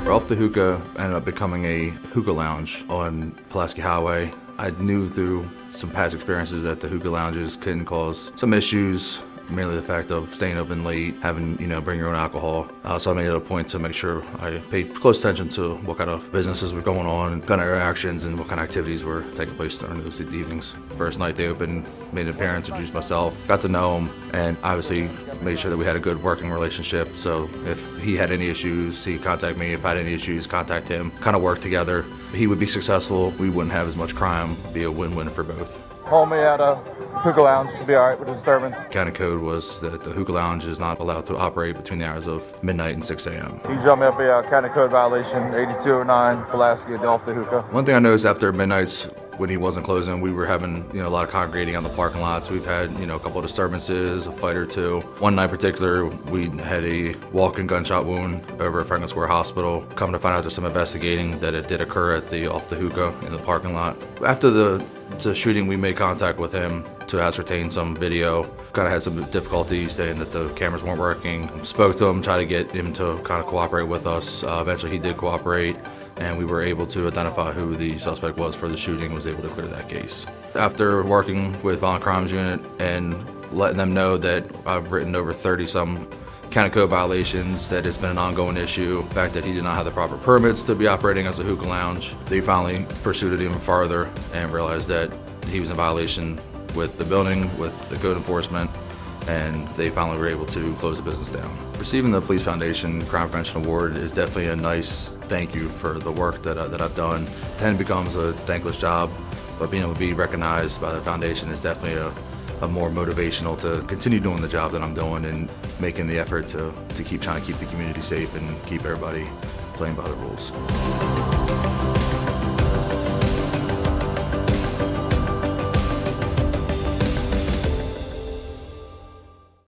Off the Hookah ended up becoming a hookah lounge on Pulaski Highway. I knew through some past experiences that the hookah lounges can cause some issues, mainly the fact of staying open late, having, bring your own alcohol. So I made it a point to make sure I paid close attention to what kind of businesses were going on, kind of interactions, and what kind of activities were taking place during those evenings. First night they opened, made an appearance, introduced myself, got to know him, and obviously made sure that we had a good working relationship. So if he had any issues, he'd contact me. If I had any issues, contact him. Kind of work together. He would be successful. We wouldn't have as much crime. Be a win-win for both. Call me at a hookah lounge to be all right with the disturbance. County code was that the hookah lounge is not allowed to operate between the hours of midnight and 6 a.m. He jumped me up a county code violation, 8209 Pulaski, off the hookah. One thing I noticed after midnights, when he wasn't closing, we were having a lot of congregating on the parking lots. We've had a couple of disturbances, a fight or two. One night in particular, we had a walk-in gunshot wound over at Franklin Square Hospital. Come to find out there's some investigating that it did occur at the off the hookah in the parking lot. After the shooting, we made contact with him to ascertain some video. Kind of had some difficulty saying that the cameras weren't working. Spoke to him, tried to get him to kind of cooperate with us. Eventually he did cooperate, and we were able to identify who the suspect was for the shooting and was able to clear that case. After working with Violent Crimes Unit and letting them know that I've written over 30-some county code violations, that it's been an ongoing issue, the fact that he did not have the proper permits to be operating as a hookah lounge, they finally pursued it even farther and realized that he was in violation with the building, with the code enforcement, and they finally were able to close the business down. Receiving the Police Foundation Crime Prevention Award is definitely a nice thank you for the work that I've done. It then becomes a thankless job, but being able to be recognized by the foundation is definitely a more motivational to continue doing the job that I'm doing and making the effort to keep trying to keep the community safe and keep everybody playing by the rules.